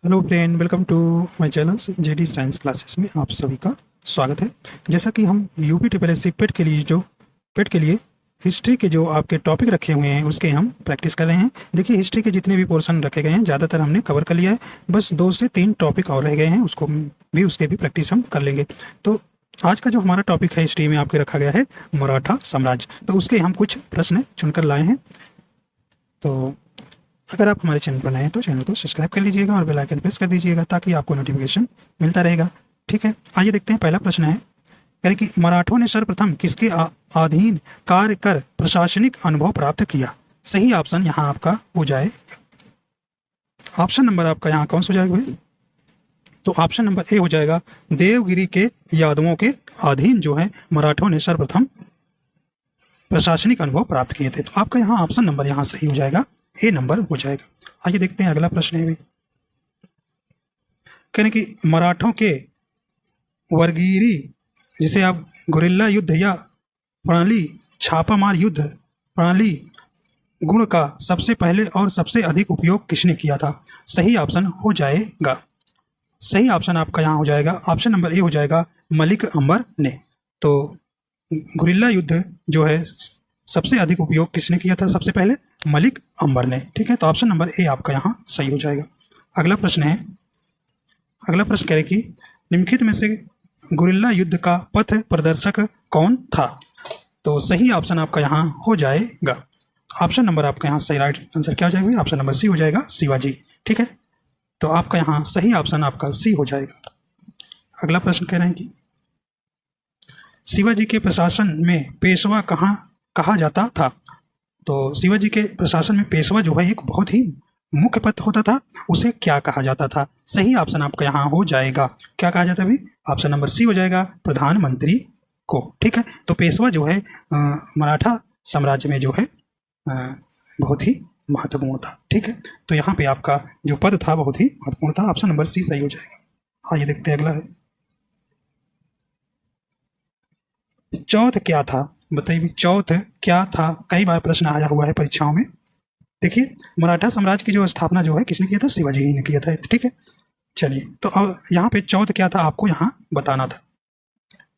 Hello friend, welcome to my channel JD science classes में आप सभी का स्वागत है। जैसा कि हम यूपी ट्रिपल पेट के लिए हिस्ट्री के जो आपके टॉपिक रखे हुए हैं उसके हम प्रैक्टिस कर रहे हैं। देखिए, हिस्ट्री के जितने भी पोर्शन रखे गए हैं ज़्यादातर हमने कवर कर लिया है। बस 2 से 3 टॉपिक और रह गए हैं, उसके भी प्रैक्टिस हम कर लेंगे। तो आज का जो हमारा टॉपिक है हिस्ट्री में आपके रखा गया है मराठा साम्राज्य। तो उसके हम कुछ प्रश्न चुनकर लाए हैं। तो अगर आप हमारे चैनल पर नए हैं तो चैनल को सब्सक्राइब कर लीजिएगा और बेल आइकन प्रेस कर दीजिएगा ताकि आपको नोटिफिकेशन मिलता रहेगा। ठीक है, आइए देखते हैं। पहला प्रश्न है, यानी कि मराठों ने सर्वप्रथम किसके अधीन कार्य कर प्रशासनिक अनुभव प्राप्त किया? सही ऑप्शन यहाँ आपका हो जाएगा, ऑप्शन नंबर आपका यहाँ कौन सा हो जाएगा भाई? तो ऑप्शन नंबर ए हो जाएगा, देवगिरी के यादवों के अधीन जो है मराठों ने सर्वप्रथम प्रशासनिक अनुभव प्राप्त किए थे। तो आपका यहाँ ऑप्शन नंबर यहाँ सही हो जाएगा, ए नंबर हो जाएगा। आइए देखते हैं अगला प्रश्न है भी, कहने कि मराठों के वर्गीरी, जिसे आप गुरिल्ला युद्ध या प्रणाली छापामार युद्ध प्रणाली गुण का सबसे पहले और सबसे अधिक उपयोग किसने किया था? सही ऑप्शन हो जाएगा, सही ऑप्शन आपका यहाँ हो जाएगा, ऑप्शन नंबर ए हो जाएगा, मलिक अंबर ने। तो गुरिल्ला युद्ध जो है सबसे अधिक उपयोग किसने किया था सबसे पहले? मलिक अंबर ने। ठीक है, तो ऑप्शन नंबर ए आपका यहाँ सही हो जाएगा। अगला प्रश्न है, अगला प्रश्न कह रहे कि निम्नलिखित में से गुरिल्ला युद्ध का पथ प्रदर्शक कौन था? तो सही ऑप्शन आपका यहाँ हो जाएगा, ऑप्शन नंबर आपका यहाँ सही राइट आंसर क्या हो जाएगा? ऑप्शन नंबर सी हो जाएगा, शिवाजी। ठीक है, तो आपका यहाँ सही ऑप्शन आपका सी हो जाएगा। अगला प्रश्न कह रहे हैं कि शिवाजी के प्रशासन में पेशवा कहा जाता था? तो शिवाजी के प्रशासन में पेशवा जो है एक बहुत ही मुख्य पद होता था, उसे क्या कहा जाता था? सही ऑप्शन आपका यहाँ हो जाएगा, क्या कहा जाता है भाई? ऑप्शन नंबर सी हो जाएगा, प्रधानमंत्री को। ठीक है, तो पेशवा जो है मराठा साम्राज्य में जो है बहुत ही महत्वपूर्ण था। ठीक है, तो यहाँ पे आपका जो पद था बहुत ही महत्वपूर्ण था, ऑप्शन नंबर सी सही हो जाएगा। आइए देखते हैं अगला है, चौथ क्या था? बताइए चौथ क्या था? कई बार प्रश्न आया हुआ है परीक्षाओं में। देखिए, मराठा साम्राज्य की जो स्थापना जो है किसने किया था? शिवाजी ही ने किया था। ठीक है, चलिए, तो अब यहाँ पे चौथ क्या था आपको यहाँ बताना था।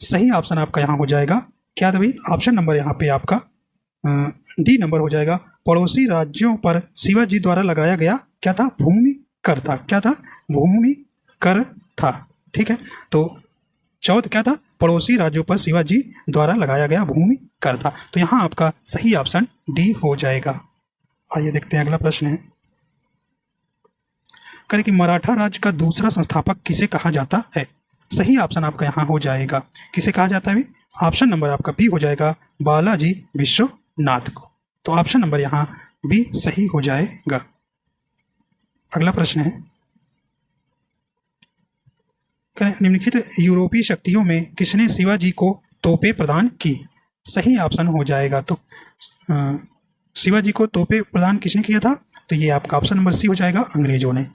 सही ऑप्शन आपका यहाँ हो जाएगा, क्या था भाई? ऑप्शन नंबर यहाँ पे आपका डी नंबर हो जाएगा, पड़ोसी राज्यों पर शिवाजी द्वारा लगाया गया क्या था? भूमि कर था। क्या था? भूमि कर था। ठीक है, तो चौथ क्या था? पड़ोसी राज्यों पर शिवाजी द्वारा लगाया गया भूमि कर था। तो यहाँ आपका सही ऑप्शन डी हो जाएगा। आइए देखते हैं अगला प्रश्न है, करें कि मराठा राज्य का दूसरा संस्थापक किसे कहा जाता है? सही ऑप्शन आपका यहाँ हो जाएगा, किसे कहा जाता है? ऑप्शन नंबर आपका बी हो जाएगा, बालाजी विश्वनाथ को। तो ऑप्शन नंबर यहाँ बी सही हो जाएगा। अगला प्रश्न है, निम्नलिखित यूरोपीय शक्तियों में किसने शिवाजी को तोपें प्रदान की? सही ऑप्शन हो जाएगा, तो शिवाजी को तोपें प्रदान किसने किया था? तो ये आपका ऑप्शन नंबर सी हो जाएगा, अंग्रेजों ने।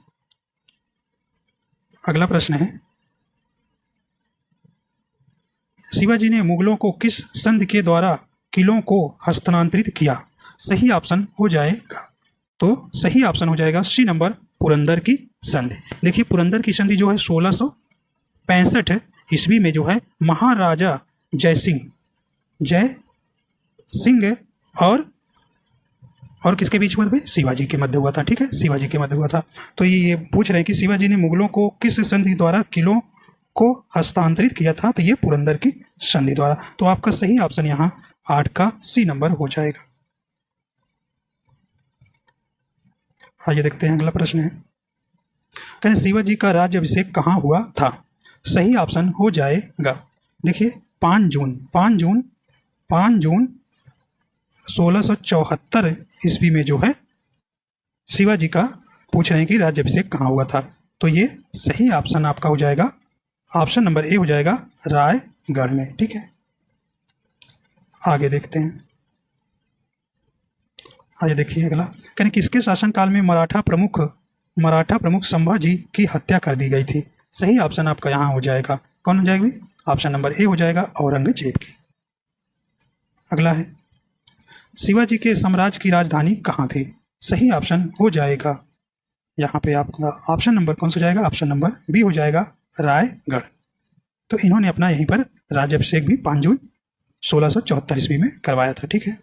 अगला प्रश्न है, शिवाजी ने मुगलों को किस संधि के द्वारा किलों को हस्तांतरित किया? सही ऑप्शन हो जाएगा, तो सही ऑप्शन हो जाएगा सी नंबर, पुरंदर की संधि। देखिए, पुरंदर की संधि जो है 1665 ईस्वी में जो है महाराजा जय सिंह और किसके बीच हुआ था भाई? शिवाजी के मध्य हुआ था। ठीक है, शिवाजी के मध्य हुआ था। तो ये पूछ रहे हैं कि शिवाजी ने मुगलों को किस संधि द्वारा किलों को हस्तांतरित किया था? तो ये पुरंदर की संधि द्वारा। तो आपका सही ऑप्शन यहाँ 8 का सी नंबर हो जाएगा। आइए देखते हैं अगला प्रश्न है, कहते शिवाजी का राज्य अभिषेक कहाँ हुआ था? सही ऑप्शन हो जाएगा, देखिए 5 जून 1674 ईस्वी में जो है शिवाजी का पूछ रहे हैं कि राज्याभिषेक कहाँ हुआ था। तो ये सही ऑप्शन आपका हो जाएगा, ऑप्शन नंबर ए हो जाएगा, रायगढ़ में। ठीक है, आगे देखते हैं। आइए देखिए अगला, कहने किसके शासनकाल में मराठा प्रमुख संभाजी की हत्या कर दी गई थी? सही ऑप्शन आपका यहाँ हो जाएगा, कौन हो जाएगा? ऑप्शन नंबर ए हो जाएगा, औरंगजेब की। अगला है, शिवाजी के साम्राज्य की राजधानी कहाँ थी? सही ऑप्शन हो जाएगा, यहाँ पे आपका ऑप्शन नंबर कौन सा हो जाएगा, ऑप्शन नंबर बी हो जाएगा, रायगढ़। तो इन्होंने अपना यहीं पर राज्याभिषेक भी 5 जून 1674 ईस्वी में करवाया था। ठीक है,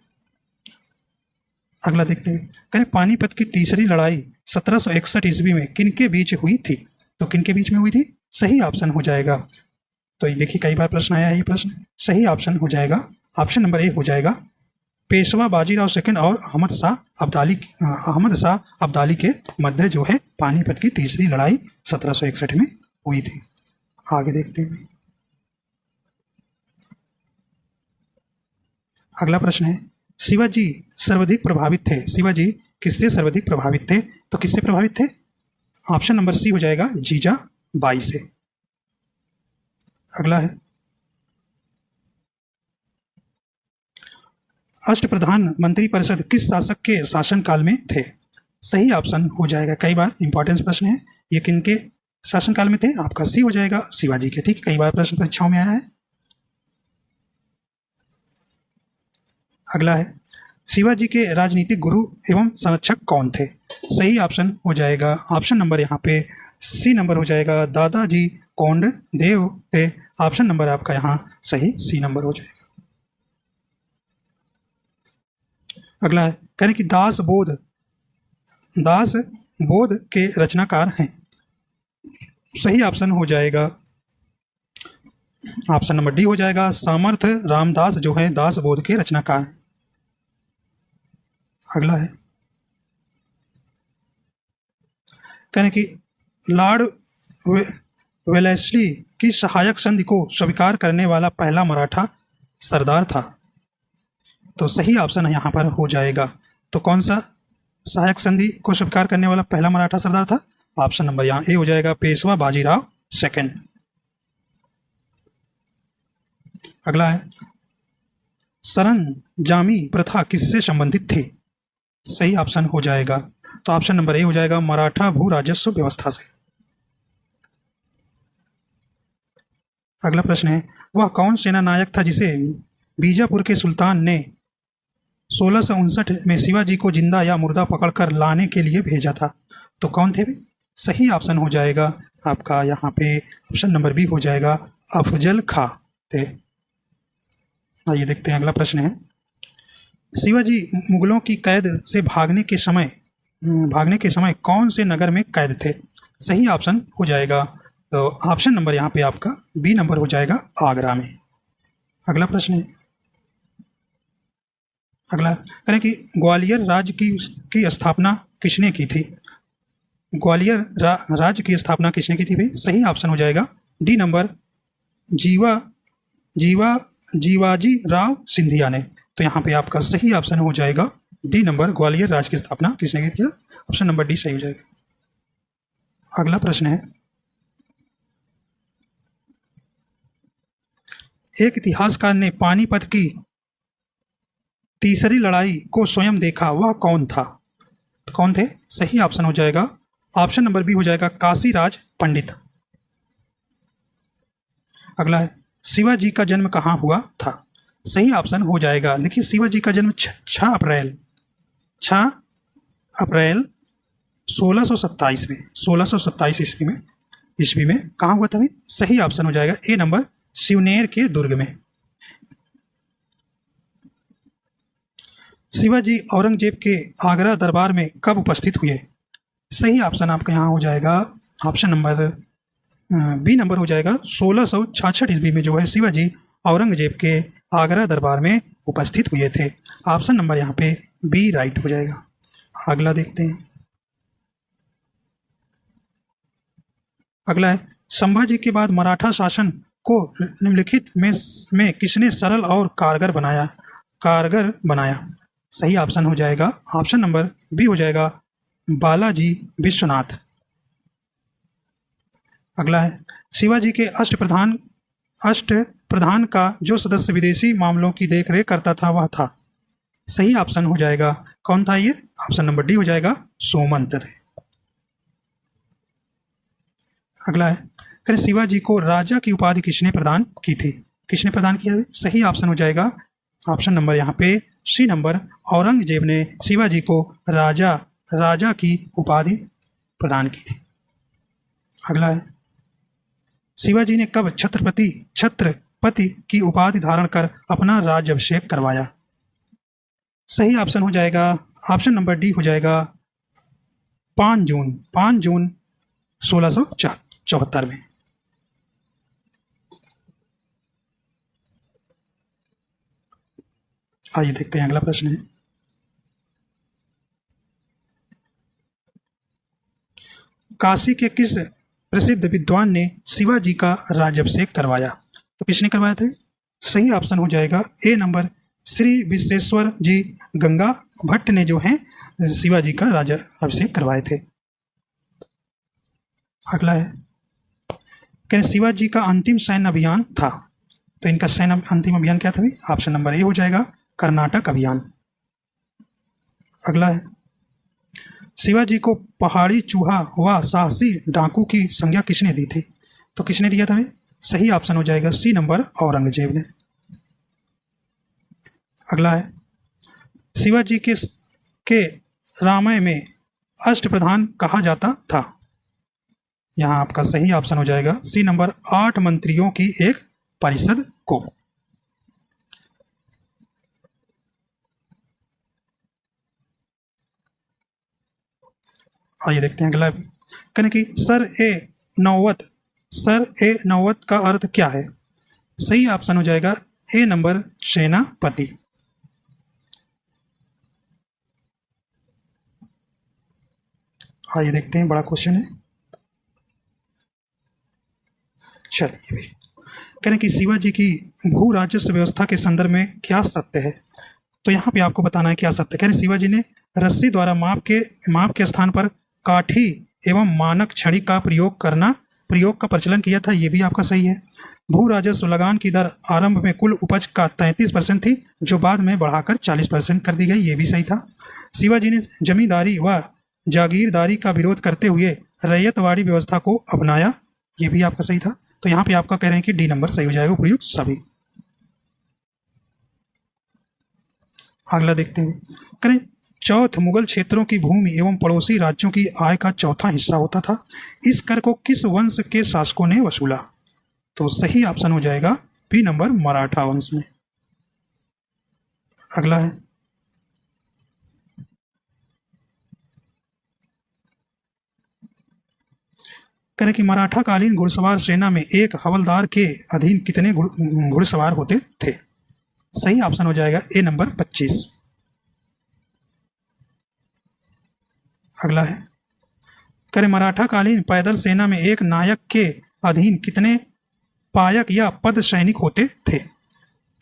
अगला देखते हैं। कहें पानीपत की तीसरी लड़ाई 1761 ईस्वी में किनके बीच हुई थी? तो किनके बीच में हुई थी? सही ऑप्शन हो जाएगा, तो ये देखिए कई बार प्रश्न आया है ये प्रश्न, सही ऑप्शन हो जाएगा, ऑप्शन नंबर ए हो जाएगा, पेशवा बाजीराव सेकंड और अहमद शाह अब्दाली के मध्य जो है पानीपत की तीसरी लड़ाई 1761 में हुई थी। आगे देखते हैं। अगला प्रश्न है, शिवाजी सर्वाधिक प्रभावित थे, शिवाजी किससे सर्वाधिक प्रभावित थे? तो किससे प्रभावित थे? ऑप्शन नंबर सी हो जाएगा, जीजाबाई से। अगला है, अष्टप्रधान मंत्री परिषद किस शासक के शासनकाल में थे? सही ऑप्शन हो जाएगा, कई बार इंपॉर्टेंस प्रश्न है, ये किनके शासनकाल में थे? आपका सी हो जाएगा, शिवाजी के। ठीक, कई बार प्रश्न परीक्षाओं में आया है। अगला है, शिवाजी के राजनीतिक गुरु एवं संरक्षक कौन थे? सही ऑप्शन हो जाएगा, ऑप्शन नंबर यहाँ पे सी नंबर हो जाएगा, दादाजी कोंडदेव थे। ऑप्शन नंबर आपका यहाँ सही सी नंबर हो जाएगा। अगला है, कह रहे कि दास बोध के रचनाकार हैं। सही ऑप्शन हो जाएगा, ऑप्शन नंबर डी हो जाएगा, सामर्थ रामदास जो है दास बोध के रचनाकार हैं। अगला है, कहने कि लॉर्ड वेलेस्ली की सहायक संधि को स्वीकार करने वाला पहला मराठा सरदार था। तो सही ऑप्शन यहाँ पर हो जाएगा, तो कौन सा सहायक संधि को स्वीकार करने वाला पहला मराठा सरदार था? ऑप्शन नंबर यहाँ ए हो जाएगा, पेशवा बाजीराव सेकंड। अगला है, सरंजामी प्रथा किससे संबंधित थी? सही ऑप्शन हो जाएगा, तो ऑप्शन नंबर ए हो जाएगा, मराठा भू राजस्व व्यवस्था से। अगला प्रश्न है, वह कौन सेना नायक था जिसे बीजापुर के सुल्तान ने 1659 में शिवाजी को जिंदा या मुर्दा पकड़कर लाने के लिए भेजा था? तो कौन थे? सही ऑप्शन हो जाएगा आपका यहाँ पे ऑप्शन नंबर बी हो जाएगा, अफजल खां थे। आइए देखते हैं, अगला प्रश्न है, शिवाजी मुगलों की कैद से भागने के समय कौन से नगर में कैद थे? सही ऑप्शन हो जाएगा, तो ऑप्शन नंबर यहाँ पे आपका बी नंबर हो जाएगा, आगरा में। अगला प्रश्न है, अगला करें कि ग्वालियर राज्य की स्थापना किसने की थी? ग्वालियर राज्य की स्थापना किसने की थी भाई? सही ऑप्शन हो जाएगा, डी नंबर, जीवाजी राव सिंधिया ने। तो यहाँ पे आपका सही ऑप्शन हो जाएगा डी नंबर, ग्वालियर राज्य की स्थापना किसने की थी? ऑप्शन नंबर डी सही हो जाएगा। अगला प्रश्न है, एक इतिहासकार ने पानीपत की तीसरी लड़ाई को स्वयं देखा, वह कौन था? कौन थे? सही ऑप्शन हो जाएगा, ऑप्शन नंबर बी हो जाएगा, काशीराज पंडित। अगला है, शिवाजी का जन्म कहाँ हुआ था? सही ऑप्शन हो जाएगा, देखिए शिवाजी का जन्म 6 अप्रैल 1627 ईस्वी में कहाँ हुआ था भाई? सही ऑप्शन हो जाएगा ए नंबर, शिवनेर के दुर्ग में। शिवाजी औरंगजेब के आगरा दरबार में कब उपस्थित हुए? सही ऑप्शन आपका यहाँ हो जाएगा, ऑप्शन नंबर बी नंबर हो जाएगा, 1666 ईस्वी में जो है शिवाजी औरंगजेब के आगरा दरबार में उपस्थित हुए थे। ऑप्शन नंबर यहाँ पे बी राइट हो जाएगा। अगला देखते हैं, अगला है, संभाजी के बाद मराठा शासन को निम्नलिखित में किसने सरल और कारगर बनाया? सही ऑप्शन हो जाएगा, ऑप्शन नंबर बी हो जाएगा, बालाजी विश्वनाथ। अगला है, शिवाजी के अष्टप्रधान का जो सदस्य विदेशी मामलों की देखरेख करता था वह था? सही ऑप्शन हो जाएगा, कौन था ये? ऑप्शन नंबर डी हो जाएगा, सोमंत थे। अगला है, करें शिवाजी को राजा की उपाधि किसने प्रदान की थी? किसने प्रदान किया? सही ऑप्शन हो जाएगा, ऑप्शन नंबर यहाँ पे सी नंबर, औरंगजेब ने शिवाजी को राजा की उपाधि प्रदान की थी। अगला है, शिवाजी ने कब छत्रपति की उपाधि धारण कर अपना राज्याभिषेक करवाया? सही ऑप्शन हो जाएगा, ऑप्शन नंबर डी हो जाएगा 5 जून 1674 में। आइए देखते हैं अगला प्रश्न है, काशी के किस प्रसिद्ध विद्वान ने शिवाजी का राज्याभिषेक करवाया? तो किसने करवाया था? सही ऑप्शन हो जाएगा ए नंबर श्री विश्वेश्वर जी गंगा भट्ट ने जो है शिवाजी का राज्याभिषेक करवाए थे। अगला है, कहते शिवाजी का अंतिम सैन्य अभियान था, तो इनका सैन्य अंतिम अभियान क्या था भाई? ऑप्शन नंबर ए हो जाएगा कर्नाटक अभियान। अगला है, शिवाजी को पहाड़ी चूहा व साहसी डाकू की संज्ञा किसने दी थी? तो किसने दिया था भाई? सही ऑप्शन हो जाएगा सी नंबर औरंगजेब ने। अगला है, शिवाजी के रामायण में अष्टप्रधान कहा जाता था। यहाँ आपका सही ऑप्शन हो जाएगा सी नंबर 8 मंत्रियों की एक परिषद को। आइए देखते हैं अगला भी, कहने की सर ए नौवत का अर्थ क्या है? सही ऑप्शन हो जाएगा ए नंबर सेनापति। आइए देखते हैं, बड़ा क्वेश्चन है। चलिए भाई, कहने की शिवाजी की भू राजस्व व्यवस्था के संदर्भ में क्या सत्य है? तो यहाँ पे आपको बताना है क्या सत्य। कहने शिवाजी ने रस्सी द्वारा माप के स्थान पर काठी एवं मानक छड़ी का प्रयोग का प्रचलन किया था, ये भी आपका सही है। भू राजस्व लगान की दर आरंभ में कुल उपज का 33% थी, जो बाद में बढ़ाकर 40% कर दी गई, ये भी सही था। शिवाजी ने जमींदारी व जागीरदारी का विरोध करते हुए रैयतवाड़ी व्यवस्था को अपनाया, ये भी आपका सही था। तो यहाँ पे आपका कह रहे हैं कि डी नंबर सही हो जाएगा, उपयुक्त सभी। अगला देखते हैं, करें चौथ मुगल क्षेत्रों की भूमि एवं पड़ोसी राज्यों की आय का चौथा हिस्सा होता था। इस कर को किस वंश के शासकों ने वसूला? तो सही ऑप्शन हो जाएगा बी नंबर मराठा वंश में। अगला है, करें कि मराठा कालीन घुड़सवार सेना में एक हवलदार के अधीन कितने घुड़सवार होते थे? सही ऑप्शन हो जाएगा ए नंबर 25। अगला है, करें मराठा कालीन पैदल सेना में एक नायक के अधीन कितने पायक या पद सैनिक होते थे?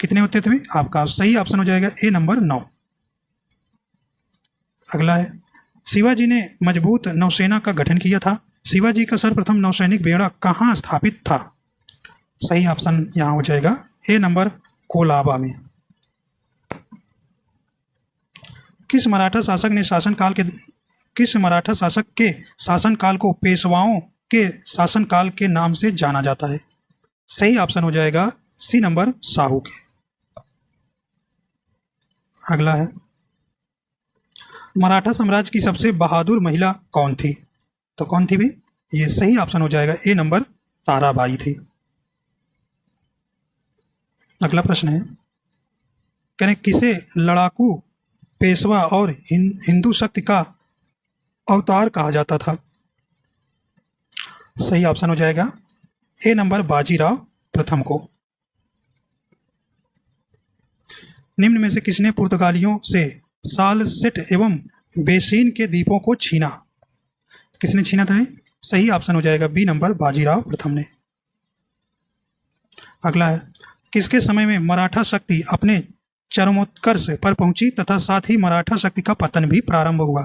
कितने होते थे? आपका सही ऑप्शन हो जाएगा ए नंबर 9। अगला है, शिवाजी ने मजबूत नौसेना का गठन किया था। शिवाजी का सर्वप्रथम नौसैनिक बेड़ा कहाँ स्थापित था? सही ऑप्शन यहाँ हो जाएगा ए नंबर कोलाबा में। किस मराठा शासक के शासनकाल को पेशवाओं के शासनकाल के नाम से जाना जाता है? सही ऑप्शन हो जाएगा सी नंबर शाहू के। अगला है, मराठा साम्राज्य की सबसे बहादुर महिला कौन थी? तो कौन थी भी? ये सही ऑप्शन हो जाएगा ए नंबर ताराबाई थी। अगला प्रश्न है, कहें किसे लड़ाकू पेशवा और हिंदू शक्ति का अवतार कहा जाता था? सही ऑप्शन हो जाएगा ए नंबर बाजीराव प्रथम को। निम्न में से किसने पुर्तगालियों से सालसेट एवं बेसिन के द्वीपों को छीना? किसने छीना था? सही ऑप्शन हो जाएगा बी नंबर बाजीराव प्रथम ने। अगला है, किसके समय में मराठा शक्ति अपने चरमोत्कर्ष पर पहुंची तथा साथ ही मराठा शक्ति का पतन भी प्रारंभ हुआ?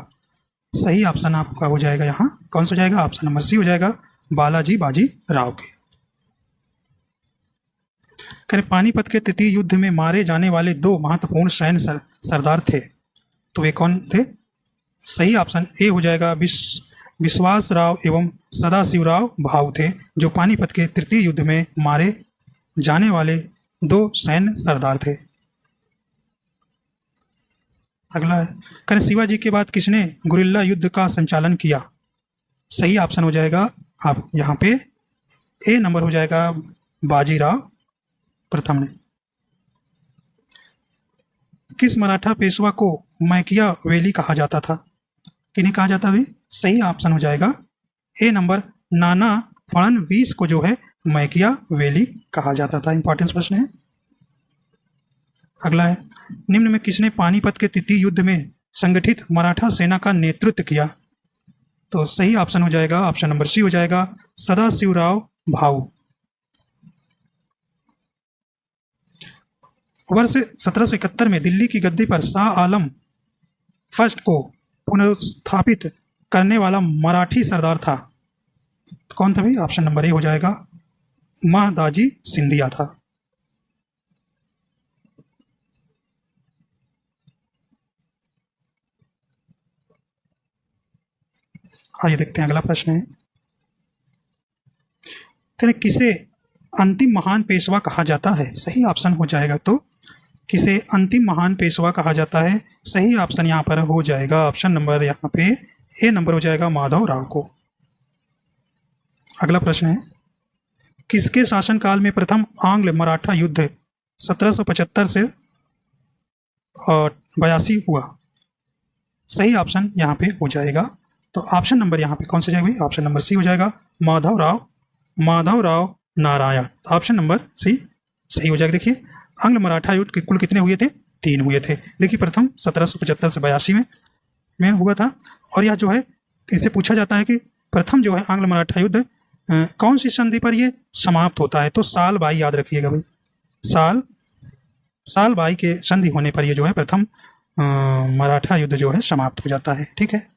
सही ऑप्शन आपका हो जाएगा यहाँ कौन सा हो जाएगा? ऑप्शन नंबर सी हो जाएगा बालाजी बाजी राव के। खैर, पानीपत के तृतीय युद्ध में मारे जाने वाले 2 महत्वपूर्ण सैन्य सरदार थे, तो वे कौन थे? सही ऑप्शन ए हो जाएगा विश्वास राव एवं सदाशिवराव भाऊ थे, जो पानीपत के तृतीय युद्ध में मारे जाने वाले 2 सैन्य सरदार थे। अगला है, करें शिवाजी के बाद किसने गुरिल्ला युद्ध का संचालन किया? सही ऑप्शन हो जाएगा आप यहाँ पे ए नंबर हो जाएगा बाजीराव प्रथम ने। किस मराठा पेशवा को मैकियावेली कहा जाता था? किन्हें कहा जाता भाई? सही ऑप्शन हो जाएगा ए नंबर नाना फड़नवीस को जो है मैकियावेली कहा जाता था। इंपॉर्टेंस प्रश्न है। अगला है, निम्न में किसने पानीपत के तृतीय युद्ध में संगठित मराठा सेना का नेतृत्व किया? तो सही ऑप्शन हो जाएगा ऑप्शन नंबर सी हो जाएगा सदाशिवराव भाऊ। वर्ष 1771 में दिल्ली की गद्दी पर शाह आलम फर्स्ट को पुनर्स्थापित करने वाला मराठी सरदार था। तो कौन था भाई? ऑप्शन नंबर ए हो जाएगा महादाजी सिंधिया था। आइए देखते हैं अगला प्रश्न है, कहते किसे अंतिम महान पेशवा कहा जाता है? सही ऑप्शन हो जाएगा तो किसे अंतिम महान पेशवा कहा जाता है? सही ऑप्शन यहाँ पर हो जाएगा ऑप्शन नंबर यहाँ पे ए नंबर हो जाएगा माधव राव को। अगला प्रश्न है, किसके शासनकाल में प्रथम आंग्ल मराठा युद्ध 1775 से 82 हुआ? सही ऑप्शन यहाँ पे हो जाएगा तो ऑप्शन नंबर यहाँ पे कौन सा जाएगा? ऑप्शन नंबर सी हो जाएगा Madhav Rao Narayan. Option number C सही हो जाएगा। देखिए आंग्ल मराठा युद्ध कुल कितने हुए थे? 3 हुए थे। देखिए प्रथम 1775 से 82 में हुआ था। और यह जो है इससे पूछा जाता है कि प्रथम जो है आंग्ल मराठा युद्ध कौन सी संधि पर ये समाप्त होता है? तो साल बाई याद रखिएगा भाई, साल बाई के संधि होने पर ये जो है प्रथम मराठा युद्ध जो है समाप्त हो जाता है। ठीक है।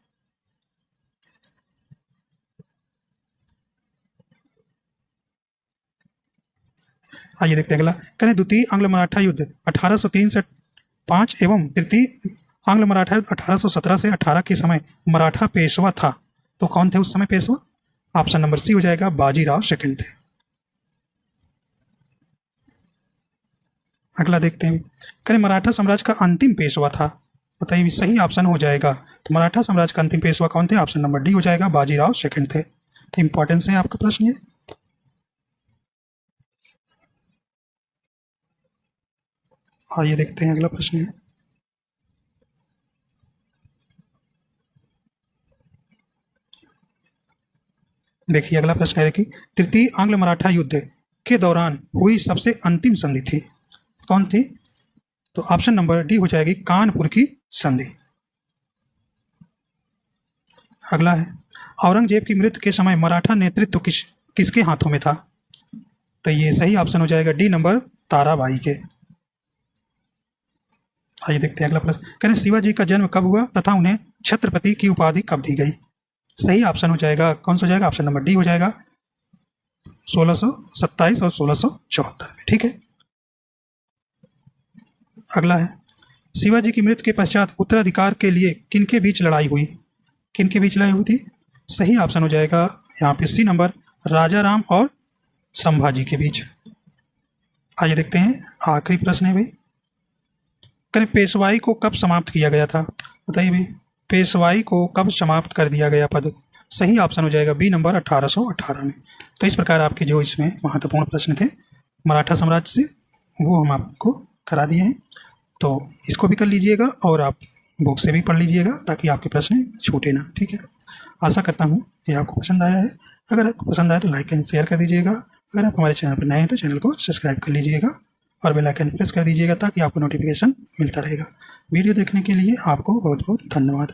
आइए देखते हैं अगला, करें द्वितीय आंग्ल मराठा युद्ध 1803 से 5 एवं तृतीय आंग्ल मराठा युद्ध 1817 से 18 के समय मराठा पेशवा था। तो कौन थे उस समय पेशवा? ऑप्शन नंबर सी हो जाएगा बाजीराव सेकंड थे। अगला देखते हैं, करें मराठा साम्राज्य का अंतिम पेशवा था? बताइए सही ऑप्शन हो जाएगा। तो मराठा साम्राज्य का अंतिम पेशवा कौन थे? ऑप्शन नंबर डी हो जाएगा बाजीराव सेकंड थे। तो इंपॉर्टेंस है आपका प्रश्न ये। आइए देखते हैं अगला प्रश्न है, देखिए अगला प्रश्न है कि तृतीय आंग्ल मराठा युद्ध के दौरान हुई सबसे अंतिम संधि थी, कौन थी? तो ऑप्शन नंबर डी हो जाएगी कानपुर की संधि। अगला है, औरंगजेब की मृत्यु के समय मराठा नेतृत्व किसके हाथों में था? तो ये सही ऑप्शन हो जाएगा डी नंबर ताराबाई के। आइए देखते हैं अगला प्रश्न, कहते शिवाजी का जन्म कब हुआ तथा उन्हें छत्रपति की उपाधि कब दी गई? सही ऑप्शन हो जाएगा कौन सा हो जाएगा? ऑप्शन नंबर डी हो जाएगा 1627 और 1674 में। ठीक है। अगला है, शिवाजी की मृत्यु के पश्चात उत्तराधिकार के लिए किनके बीच लड़ाई हुई? किनके बीच लड़ाई हुई थी? सही ऑप्शन हो जाएगा यहाँ पे सी नंबर राजा राम और संभाजी के बीच। आइए देखते हैं आखिरी प्रश्न है भाई, करें पेशवाई को कब समाप्त किया गया था? बताइए भाई पेशवाई को कब समाप्त कर दिया गया पद? सही ऑप्शन हो जाएगा बी नंबर 1818 में। तो इस प्रकार आपके जो इसमें महत्वपूर्ण प्रश्न थे मराठा साम्राज्य से वो हम आपको करा दिए हैं। तो इसको भी कर लीजिएगा और आप बुक से भी पढ़ लीजिएगा ताकि आपके प्रश्न छूटे ना। ठीक है। आशा करता हूँ कि आपको पसंद आया है। अगर आपको पसंद आया तो लाइक एंड शेयर कर दीजिएगा। अगर आप हमारे चैनल पर नए हैं तो चैनल को सब्सक्राइब कर लीजिएगा और बेल आइकन प्रेस कर दीजिएगा ताकि आपको नोटिफिकेशन मिलता रहेगा। वीडियो देखने के लिए आपको बहुत बहुत धन्यवाद।